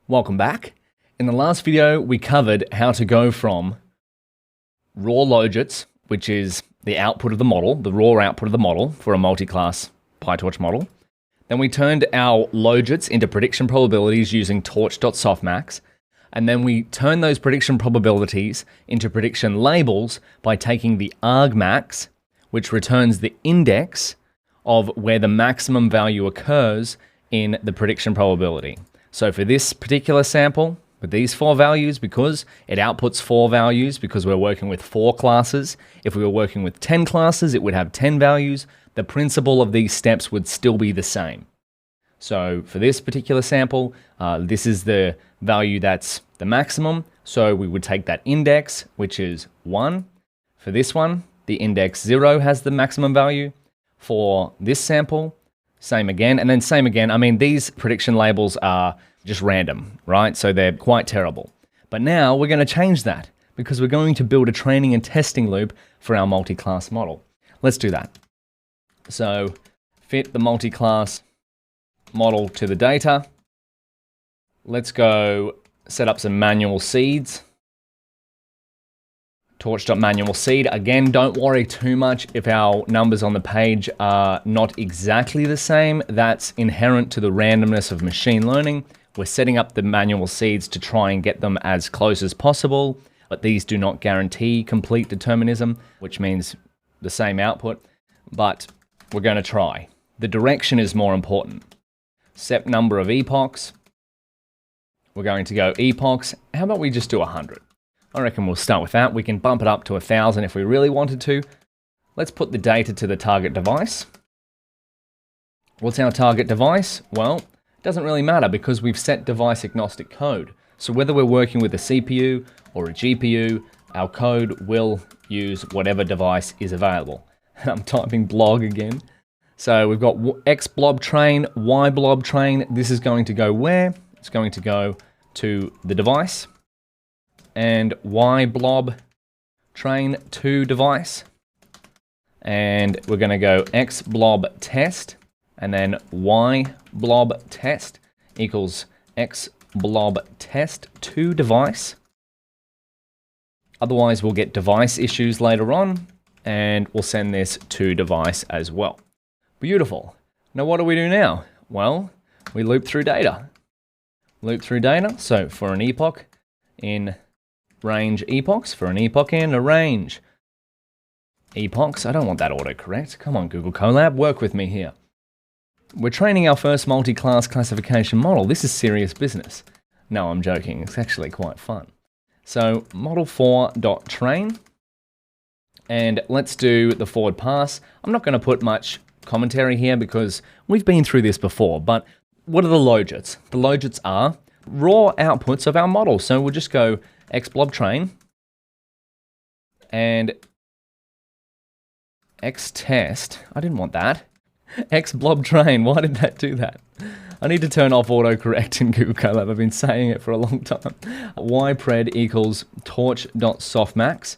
Welcome back. In the last video, we covered how to go from raw logits, which is the output of the model, the raw output of the model for a multi-class PyTorch model. Then we turned our logits into prediction probabilities using torch.softmax. And then we turned those prediction probabilities into prediction labels by taking the argmax, which returns the index of where the maximum value occurs in the prediction probability. So for this particular sample, with these 4 values, because it outputs 4 values, because we're working with 4 classes, if we were working with 10 classes, it would have 10 values. The principle of these steps would still be the same. So for this particular sample, this is the value that's the maximum. So we would take that index, which is 1. For this one, the index 0 has the maximum value. For this sample, same again, and then same again. I mean, these prediction labels are just random, right? So they're quite terrible. But now we're going to change that because we're going to build a training and testing loop for our multi-class model. Let's do that. So fit the multi-class model to the data. Let's go set up some manual seeds. Torch.manual seed. Again, don't worry too much if our numbers on the page are not exactly the same. That's inherent to the randomness of machine learning. We're setting up the manual seeds to try and get them as close as possible, but these do not guarantee complete determinism, which means the same output, but we're going to try. The direction is more important. Set number of epochs. We're going to go epochs. How about we just do 100? I reckon we'll start with that. We can bump it up to 1,000 if we really wanted to. Let's put the data to the target device. What's our target device? Well, it doesn't really matter because we've set device agnostic code. So whether we're working with a CPU or a GPU, our code will use whatever device is available. I'm typing blog again. So we've got X blob train, Y blob train. This is going to go where? It's going to go to the device. And Y blob train to device. And we're going to go X blob test, and then Y blob test equals X blob test to device. Otherwise, we'll get device issues later on, and we'll send this to device as well. Beautiful. Now what do we do now? Well, we loop through data. Loop through data. So for an epoch in range epochs, for an epoch in a range epochs. I don't want that autocorrect. Come on, Google Colab, work with me here. We're training our first multi-class classification model. This is serious business. No, I'm joking. It's actually quite fun. So model4.train, and let's do the forward pass. I'm not going to put much commentary here because we've been through this before, but what are the logits? The logits are raw outputs of our model. So we'll just go X blob train and X test. I didn't want that. X blob train. Why did that do that? I need to turn off autocorrect in Google Colab. I've been saying it for a long time. Ypred equals torch.softmax.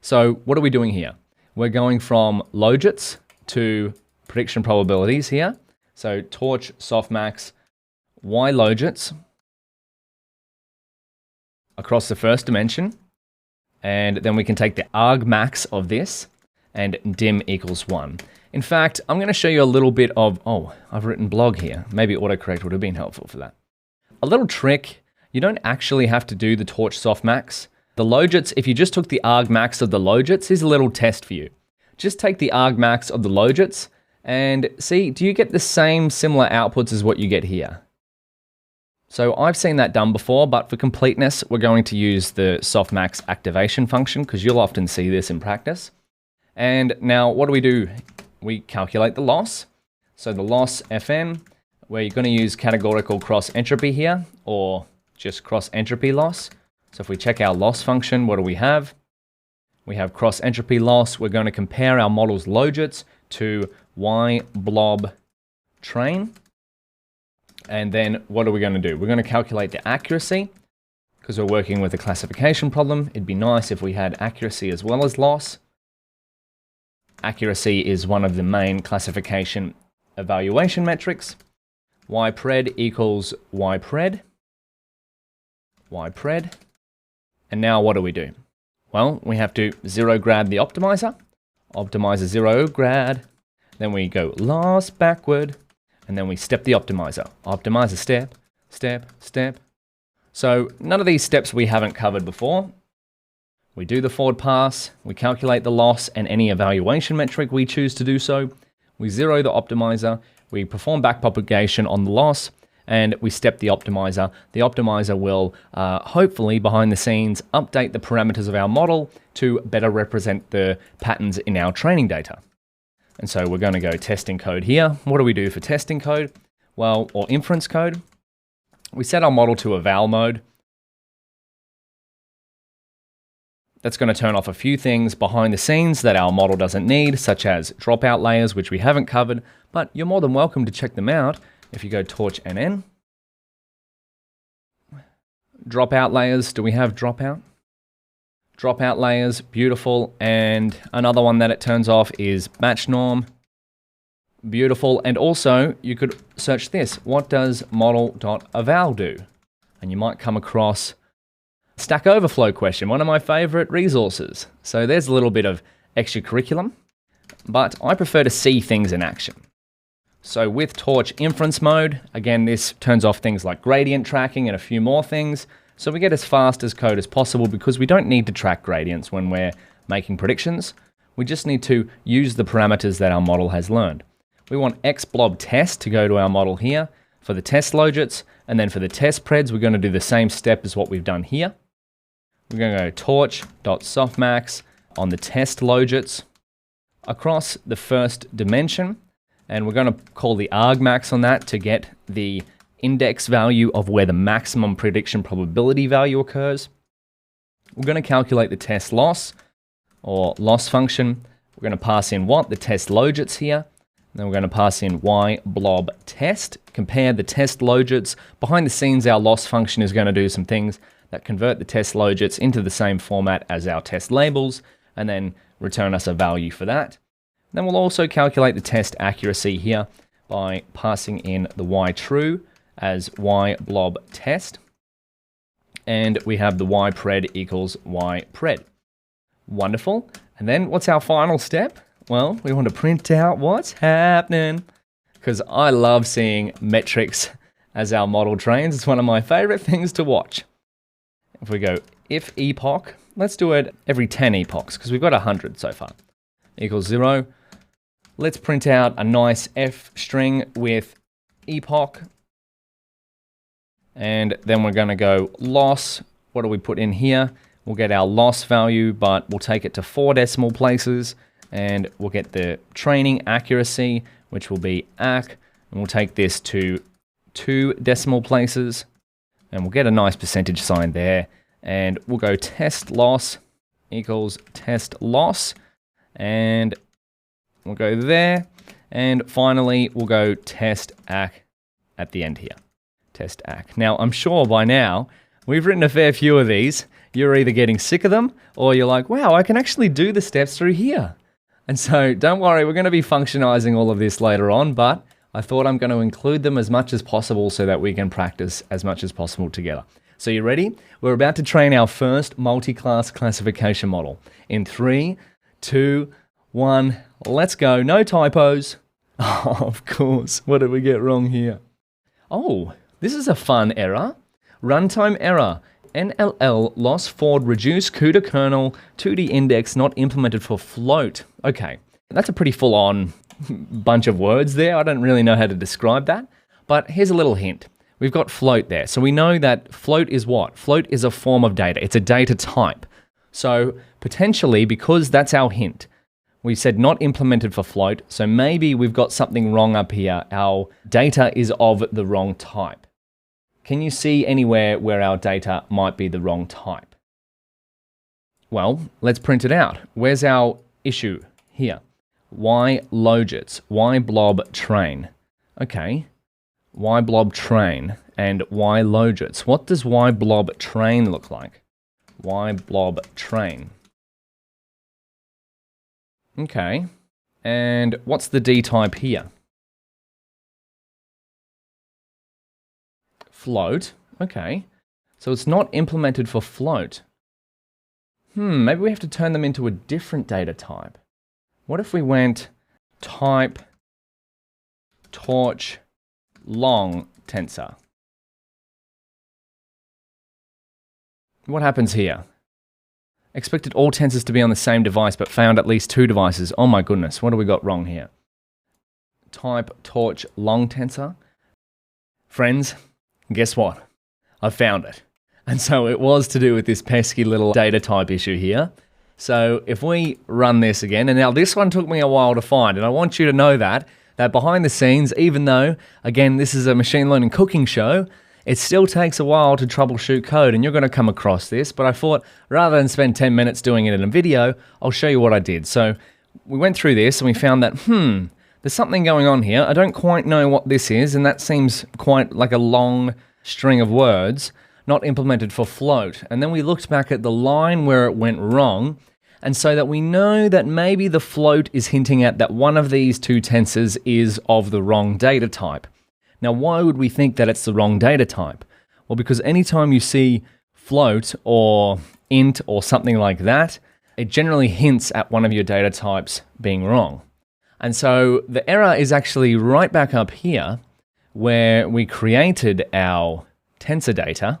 So what are we doing here? We're going from logits to prediction probabilities here. So torch softmax Y logits across the first dimension, and then we can take the argmax of this and dim equals 1. In fact, I'm going to show you a little bit of, I've written blog here. Maybe autocorrect would have been helpful for that. A little trick, you don't actually have to do the torch softmax. The logits, if you just took the argmax of the logits, here's a little test for you. Just take the argmax of the logits and see, do you get the same similar outputs as what you get here? So I've seen that done before, but for completeness, we're going to use the softmax activation function because you'll often see this in practice. And now what do? We calculate the loss. So the loss Fn, where you're going to use categorical cross entropy here, or just cross entropy loss. So if we check our loss function, what do we have? We have cross entropy loss. We're going to compare our model's logits to Y blob train. And then what are we going to do? We're going to calculate the accuracy because we're working with a classification problem. It'd be nice if we had accuracy as well as loss. Accuracy is one of the main classification evaluation metrics. Ypred equals Ypred. Y pred. And now what do? Well, we have to 0 grad the optimizer, optimizer 0 grad, then we go loss backward, and then we step the optimizer. Optimizer step, step, step. So none of these steps we haven't covered before. We do the forward pass, we calculate the loss and any evaluation metric we choose to do so. We 0 the optimizer, we perform backpropagation on the loss, and we step the optimizer. The optimizer will hopefully behind the scenes update the parameters of our model to better represent the patterns in our training data. And so we're going to go testing code here. What do we do for testing code? Well, or inference code. We set our model to eval mode. That's going to turn off a few things behind the scenes that our model doesn't need, such as dropout layers, which we haven't covered, but you're more than welcome to check them out if you go torch NN. Dropout layers, do we have dropout? Dropout layers, beautiful. And another one that it turns off is match norm. Beautiful. And also you could search this. What does model.eval do? And you might come across Stack Overflow question, one of my favorite resources. So there's a little bit of extra curriculum, but I prefer to see things in action. So with torch inference mode, again, this turns off things like gradient tracking and a few more things. So we get as fast as code as possible because we don't need to track gradients when we're making predictions. We just need to use the parameters that our model has learned. We want xblob test to go to our model here for the test logits, and then for the test preds, we're going to do the same step as what we've done here. We're going to go torch.softmax on the test logits across the first dimension, and we're going to call the argmax on that to get the index value of where the maximum prediction probability value occurs. We're going to calculate the test loss or loss function. We're going to pass in what? The test logits here. Then we're going to pass in y blob test, compare the test logits. Behind the scenes, our loss function is going to do some things that convert the test logits into the same format as our test labels, and then return us a value for that. Then we'll also calculate the test accuracy here by passing in the y true as y blob test. And we have the y pred equals y pred. Wonderful. And then what's our final step? Well, we want to print out what's happening, because I love seeing metrics as our model trains. It's one of my favorite things to watch. If we go if epoch, let's do it every 10 epochs, because we've got 100 so far, equals 0. Let's print out a nice F string with epoch. And then we're going to go loss. What do we put in here? We'll get our loss value, but we'll take it to 4 decimal places. And we'll get the training accuracy, which will be ac. And we'll take this to 2 decimal places. And we'll get a nice percentage sign there. And we'll go test loss equals test loss. And we'll go there. And finally, we'll go test ac at the end here. Test ac. Now, I'm sure by now, we've written a fair few of these. You're either getting sick of them, or you're like, wow, I can actually do the steps through here. And so don't worry, we're going to be functionizing all of this later on, but I thought I'm going to include them as much as possible so that we can practice as much as possible together. So you ready? We're about to train our first multi-class classification model. In 3, 2, 1, let's go. No typos. Oh, of course. What did we get wrong here? Oh, this is a fun error. Runtime error. NLL loss forward reduce CUDA kernel 2D index not implemented for float. Okay, that's a pretty full-on bunch of words there. I don't really know how to describe that, but here's a little hint. We've got float there. So we know that float is what? Float is a form of data. It's a data type. So potentially, because that's our hint, we said not implemented for float, so maybe we've got something wrong up here. Our data is of the wrong type. Can you see anywhere where our data might be the wrong type? Well, let's print it out. Where's our issue? Here. Y logits, Y blob train. Okay, Y blob train and Y logits. What does Y blob train look like? Y blob train. Okay, and what's the D type here? Float. Okay, So it's not implemented for float. Maybe we have to turn them into a different data type. What if we went type torch long tensor? What happens here? Expected all tensors to be on the same device, but found at least 2 devices. Oh my goodness, what have we got wrong here? Type torch long tensor. Friends, guess what? I found it. And so it was to do with this pesky little data type issue here. So if we run this again, and now this one took me a while to find, and I want you to know that behind the scenes, even though, again, this is a machine learning cooking show, it still takes a while to troubleshoot code, and you're going to come across this. But I thought, rather than spend 10 minutes doing it in a video, I'll show you what I did. So we went through this, and we found that, there's something going on here. I don't quite know what this is, and that seems quite like a long string of words, not implemented for float. And then we looked back at the line where it went wrong, and so that we know that maybe the float is hinting at that one of these 2 tensors is of the wrong data type. Now, why would we think that it's the wrong data type? Well, because anytime you see float or int or something like that, it generally hints at one of your data types being wrong. And so the error is actually right back up here where we created our tensor data.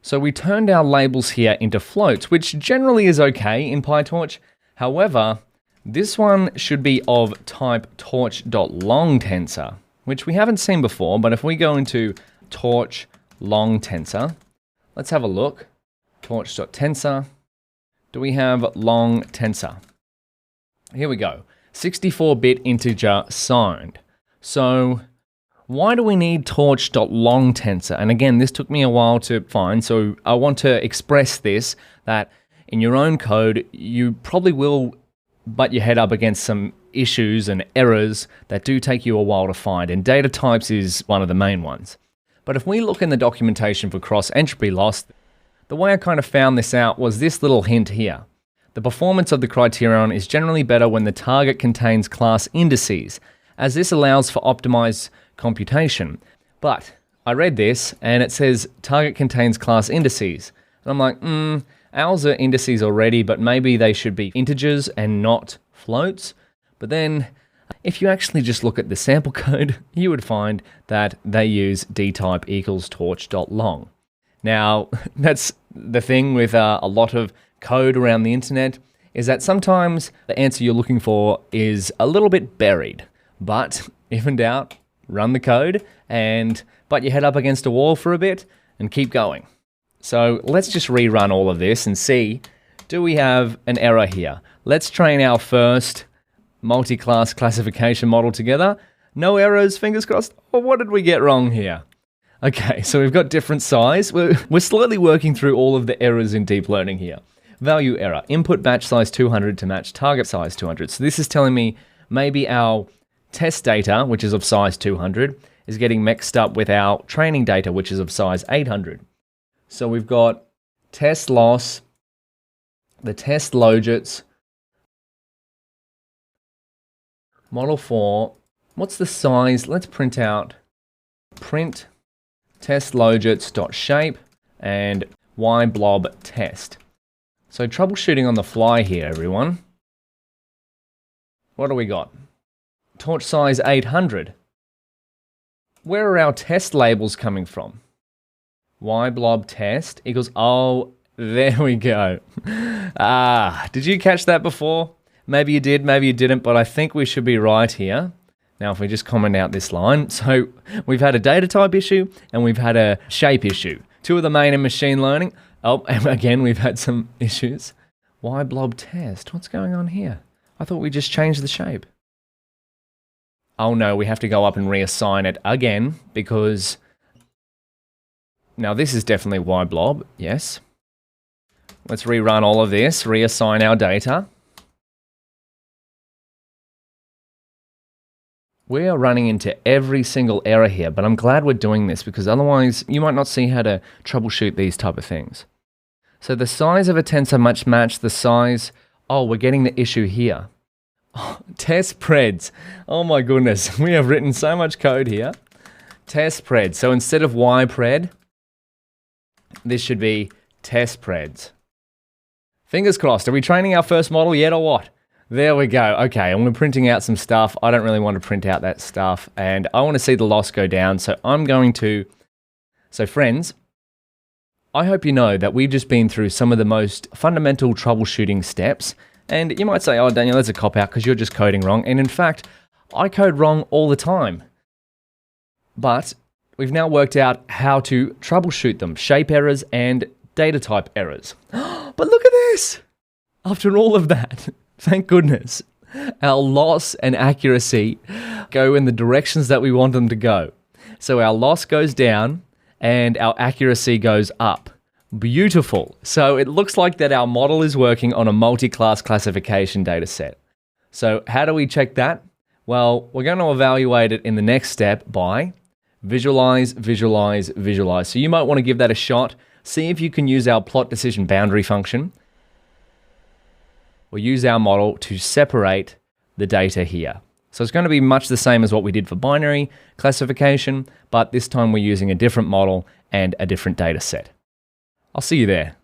So we turned our labels here into floats, which generally is okay in PyTorch. However, this one should be of type torch.long tensor, which we haven't seen before, but if we go into torch long tensor, let's have a look. Torch.tensor. Do we have long tensor? Here we go. 64-bit integer signed. So why do we need torch.long tensor? And again, this took me a while to find, so I want to express this, that in your own code, you probably will butt your head up against some issues and errors that do take you a while to find, and data types is one of the main ones. But if we look in the documentation for cross-entropy loss, the way I kind of found this out was this little hint here. The performance of the criterion is generally better when the target contains class indices, as this allows for optimized computation. But I read this and it says target contains class indices. And I'm like, ours are indices already, but maybe they should be integers and not floats. But then if you actually just look at the sample code, you would find that they use dtype equals torch.long. Now, that's the thing with a lot of code around the internet, is that sometimes the answer you're looking for is a little bit buried. But if in doubt, run the code and butt your head up against a wall for a bit and keep going. So let's just rerun all of this and see, do we have an error here? Let's train our first multi-class classification model together. No errors, fingers crossed. Oh, what did we get wrong here? Okay, so we've got different size. We're slowly working through all of the errors in deep learning here. Value error, input batch size 200 to match target size 200. So this is telling me maybe our test data, which is of size 200, is getting mixed up with our training data, which is of size 800. So we've got test loss, the test logits, model 4. What's the size? Let's print out print test logits.shape and yblob test. So troubleshooting on the fly here, everyone. What do we got? Torch size 800. Where are our test labels coming from? Yblob test equals, oh, there we go. Did you catch that before? Maybe you did, maybe you didn't, but I think we should be right here. Now, if we just comment out this line, so we've had a data type issue and we've had a shape issue. Two of the main in machine learning. Oh, and again, we've had some issues. Yblob test, what's going on here? I thought we just changed the shape. Oh no, we have to go up and reassign it again because now this is definitely yblob, yes. Let's rerun all of this, reassign our data. We are running into every single error here, but I'm glad we're doing this because otherwise you might not see how to troubleshoot these type of things. So the size of a tensor must match the size. Oh, we're getting the issue here. Oh, test preds. Oh my goodness, we have written so much code here. Test pred. So instead of ypred, this should be test preds. Fingers crossed. Are we training our first model yet or what? There we go. Okay, and we're printing out some stuff. I don't really want to print out that stuff, and I want to see the loss go down, so I'm going to... So friends, I hope you know that we've just been through some of the most fundamental troubleshooting steps, and you might say, oh, Daniel, that's a cop-out because you're just coding wrong, and in fact, I code wrong all the time. But we've now worked out how to troubleshoot them, shape errors and data type errors. But look at this! After all of that, thank goodness, our loss and accuracy go in the directions that we want them to go. So our loss goes down and our accuracy goes up. Beautiful. So it looks like that our model is working on a multi-class classification data set. So how do we check that? Well, we're going to evaluate it in the next step by visualize, visualize, visualize. So you might want to give that a shot. See if you can use our plot decision boundary function. We'll use our model to separate the data here. So it's going to be much the same as what we did for binary classification, but this time we're using a different model and a different data set. I'll see you there.